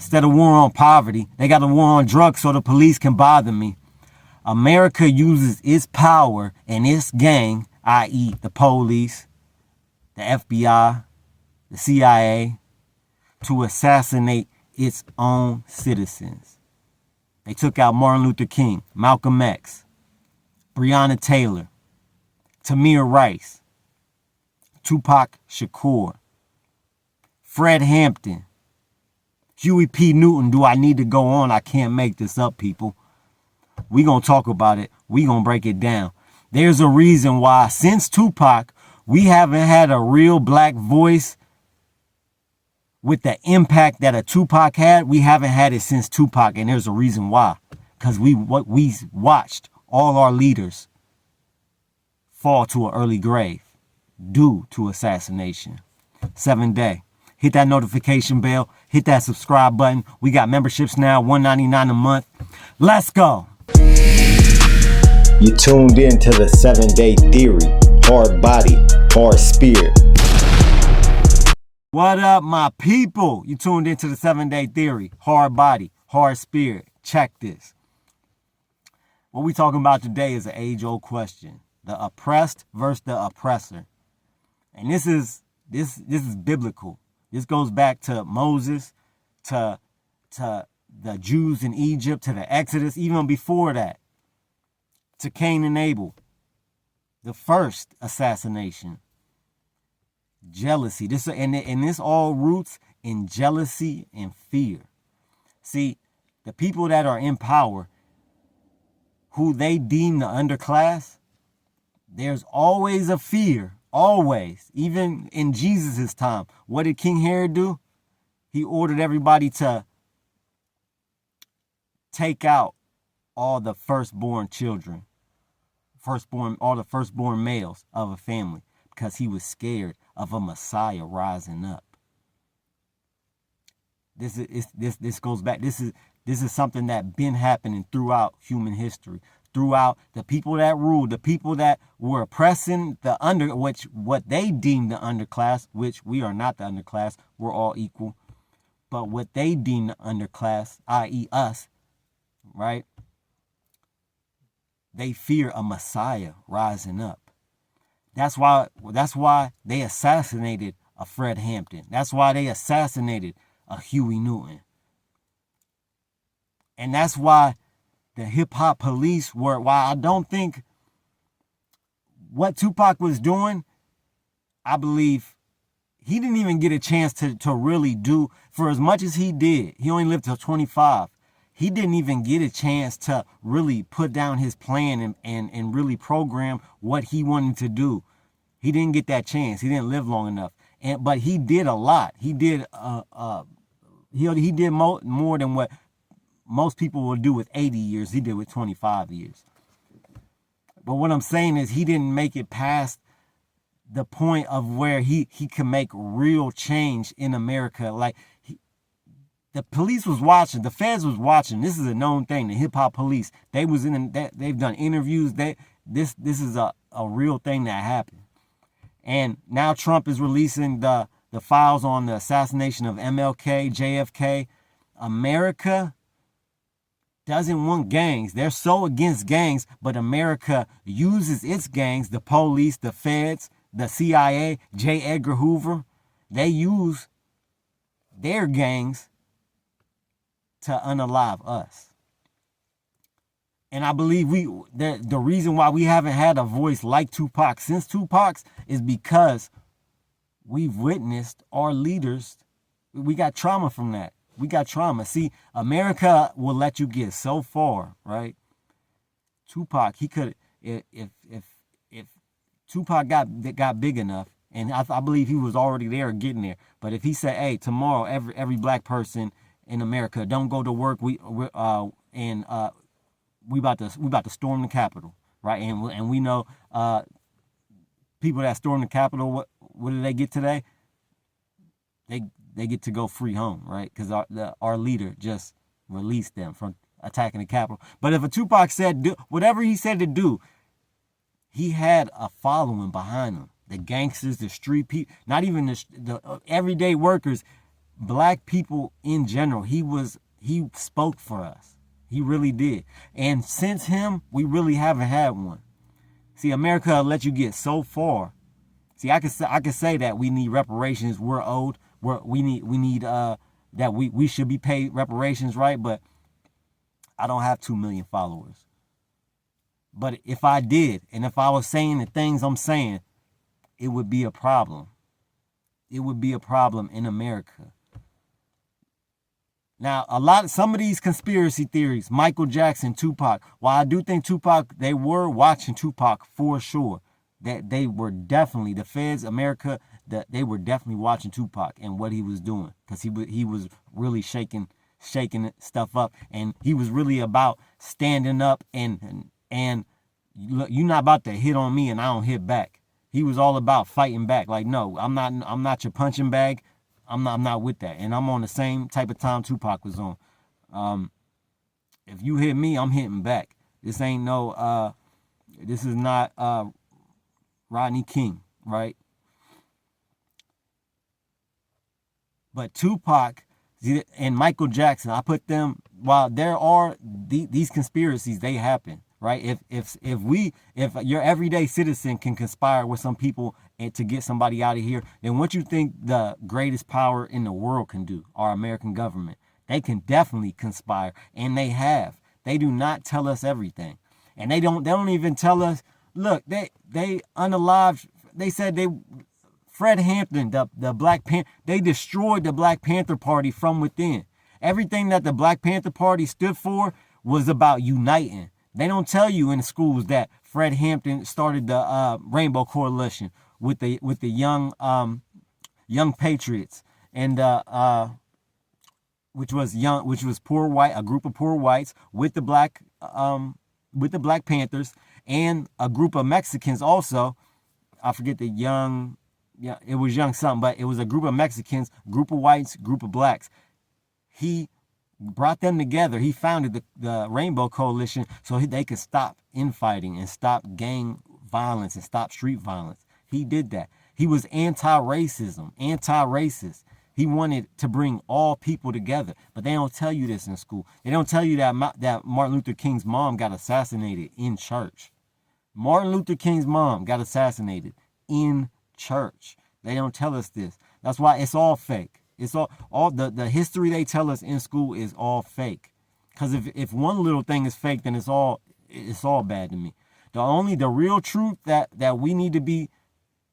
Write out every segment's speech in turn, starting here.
Instead of war on poverty, they got a war on drugs so the police can bother me. America uses its power and its gang, i.e. the police, the FBI, the CIA, to assassinate its own citizens. They took out Martin Luther King, Malcolm X, Breonna Taylor, Tamir Rice, Tupac Shakur, Fred Hampton, Huey P. Newton. Do I need to go on? I can't make this up, people. We gonna talk about it. We gonna break it down. There's a reason why since Tupac, we haven't had a real black voice with the impact that a Tupac had. We haven't had it since Tupac, and there's a reason why. Because we watched all our leaders fall to an early grave due to assassination. 7 Day. Hit that notification bell. Hit that subscribe button. We got memberships now, $1.99 a month. Let's go. You tuned in to the 7 Day Theory. Hard body, hard spirit. What up, my people? You tuned into the 7 Day Theory. Hard body, hard spirit. Check this. What we talking about today is an age-old question. The oppressed versus the oppressor. And this is biblical. This goes back to Moses, to the Jews in Egypt, to the Exodus, even before that, to Cain and Abel, the first assassination, jealousy. This all roots in jealousy and fear. See, the people that are in power, who they deem the underclass, there's always a fear. Always. Even in Jesus' time. What did King Herod do? He ordered everybody to take out all the firstborn children. All the firstborn males of a family. Because he was scared of a Messiah rising up. This goes back. This is something that been happening throughout human history. Throughout the people that ruled, the people that were oppressing the what they deemed the underclass, which we are not the underclass, we're all equal. But what they deemed the underclass, i.e. us, right? They fear a Messiah rising up. That's why they assassinated a Fred Hampton. That's why they assassinated a Huey Newton. And that's why the hip-hop police were, while I don't think what Tupac was doing, I believe he didn't even get a chance to really do, for as much as he did, he only lived till 25. He didn't even get a chance to really put down his plan and really program what he wanted to do. He didn't get that chance. He didn't live long enough. But he did a lot. He did he did more than what most people will do with 80 years. He did with 25 years. But what I'm saying is he didn't make it past the point of where he could make real change in America. Like the police was watching, the feds was watching. This is a known thing. The hip hop police, they've done interviews. This is a real thing that happened. And now Trump is releasing the files on the assassination of MLK, JFK. America doesn't want gangs. They're so against gangs, but America uses its gangs, the police, the feds, the CIA, J. Edgar Hoover. They use their gangs to unalive us. And I believe the reason why we haven't had a voice like Tupac since Tupac's is because we've witnessed our leaders. We got trauma from that. We got trauma. See, America will let you get so far, right? Tupac, he could, if Tupac got big enough, and I believe he was already there getting there. But if he said, "Hey, tomorrow every black person in America don't go to work. We about to storm the Capitol, right?" And we know people that storm the Capitol. What do they get today? They get to go free home, right? Because our leader just released them from attacking the Capitol. But if a Tupac said whatever he said to do, he had a following behind him. The gangsters, the street people, not even the everyday workers. black people in general. He spoke for us. He really did. And since him, we really haven't had one. See, America will let you get so far. See, I could say that we need reparations. We're owed. We need that we should be paid reparations, right? But I don't have 2 million followers. But if I did, and if I was saying the things I'm saying, it would be a problem. It would be a problem in America. Now, some of these conspiracy theories, Michael Jackson, Tupac, while I do think Tupac, they were watching Tupac for sure. That they were definitely, the feds, America, that they were definitely watching Tupac and what he was doing. Because he was really shaking stuff up. And he was really about standing up and look, you're not about to hit on me and I don't hit back. He was all about fighting back. Like, no, I'm not your punching bag. I'm not with that. And I'm on the same type of time Tupac was on. If you hit me, I'm hitting back. This ain't no this is not Rodney King, right? But Tupac and Michael Jackson, I put them, while there are these conspiracies, they happen, right? If your everyday citizen can conspire with some people and to get somebody out of here, then what you think the greatest power in the world can do, our American government? They can definitely conspire, and they have. They do not tell us everything, and they don't even tell us. Look, they unalived. They said Fred Hampton, the Black Panther, they destroyed the Black Panther Party from within. Everything that the Black Panther Party stood for was about uniting. They don't tell you in the schools that Fred Hampton started the Rainbow Coalition with the young patriots, and which was poor white, a group of poor whites with the Black Panthers, and a group of Mexicans also. I forget it was young something, but it was a group of Mexicans, group of whites, group of blacks. He brought them together. He founded the Rainbow Coalition so they could stop infighting and stop gang violence and stop street violence. He did that. He was anti-racism, anti-racist. He wanted to bring all people together, but they don't tell you this in school. They don't tell you that Martin Luther King's mom got assassinated in church. Martin Luther King's mom got assassinated in church. They don't tell us this. That's why it's all fake. It's all the history they tell us in school is all fake. Because if one little thing is fake, then it's all bad to me. The real truth that we need to be,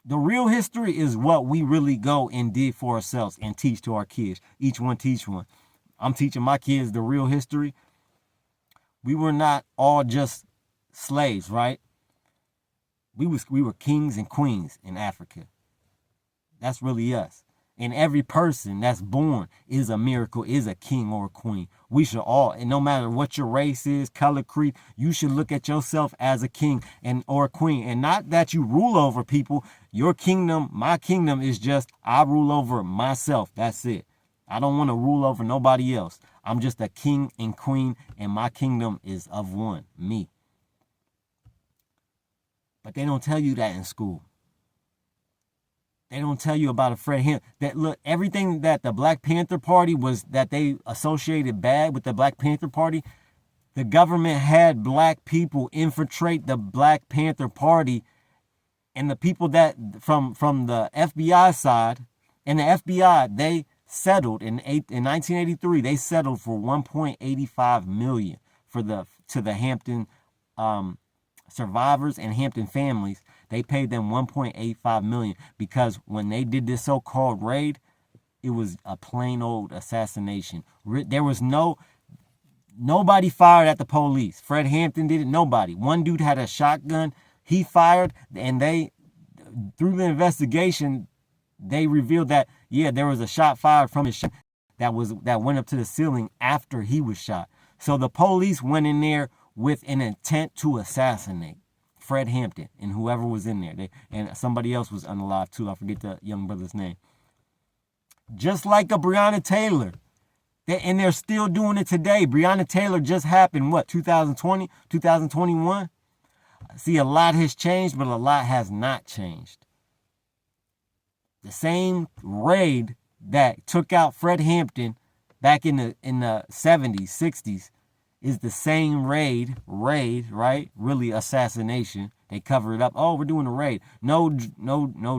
the real history is what we really go and did for ourselves and teach to our kids. Each one teach one. I'm teaching my kids the real history. We were not all just slaves, right? We were kings and queens in Africa. That's really us. And every person that's born is a miracle, is a king or a queen. We should all, and no matter what your race is, color, creed, you should look at yourself as a king or a queen. And not that you rule over people. Your kingdom, my kingdom is just, I rule over myself. That's it. I don't want to rule over nobody else. I'm just a king and queen, and my kingdom is of one, me. But they don't tell you that in school. They don't tell you about a Fred Hampton. That look, everything that the Black Panther Party was, that they associated bad with the Black Panther Party, the government had black people infiltrate the Black Panther Party, and the people that from the FBI side, and the FBI, they settled in 1983. They settled for $1.85 million to the Hampton survivors and Hampton families. They paid them $1.85 million because when they did this so-called raid, it was a plain old assassination. There was nobody fired at the police. Fred Hampton did it. Nobody. One dude had a shotgun. He fired, and through the investigation, they revealed that there was a shot fired from his shot that went up to the ceiling after he was shot. So the police went in there with an intent to assassinate Fred Hampton and whoever was in there. And somebody else was unalive too. I forget the young brother's name. Just like a Breonna Taylor. And they're still doing it today. Breonna Taylor just happened, 2020, 2021? See, a lot has changed, but a lot has not changed. The same raid that took out Fred Hampton back in the 70s, 60s is the same raid, right? Really assassination. They cover it up. Oh, we're doing a raid. No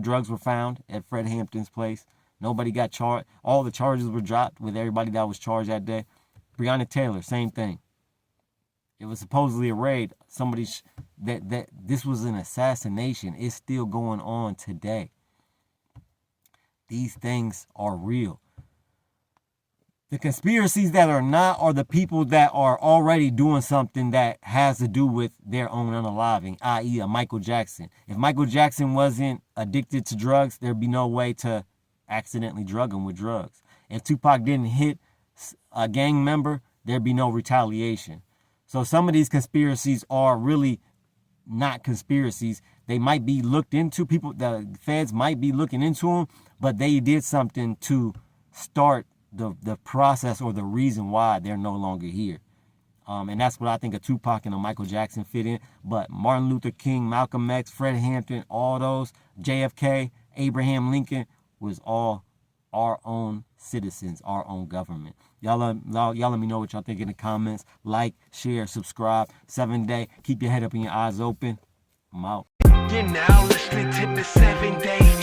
drugs were found at Fred Hampton's place. Nobody got charged. All the charges were dropped with everybody that was charged that day. Breonna Taylor, same thing. It was supposedly a raid. Somebody that this was an assassination. It's still going on today. These things are real. The conspiracies that are not are the people that are already doing something that has to do with their own unaliving, i.e. a Michael Jackson. If Michael Jackson wasn't addicted to drugs, there'd be no way to accidentally drug him with drugs. If Tupac didn't hit a gang member, there'd be no retaliation. So some of these conspiracies are really not conspiracies. They might be looked into. The feds might be looking into them, but they did something to start the process or the reason why they're no longer here. And that's what I think of Tupac and a Michael Jackson fit in. But Martin Luther King, Malcolm X, Fred Hampton, all those, JFK, Abraham Lincoln, was all our own citizens, our own government. Y'all let me know what y'all think in the comments. Like, share, subscribe. 7 Day. Keep your head up and your eyes open. I'm out. You're now listening to the 7 Day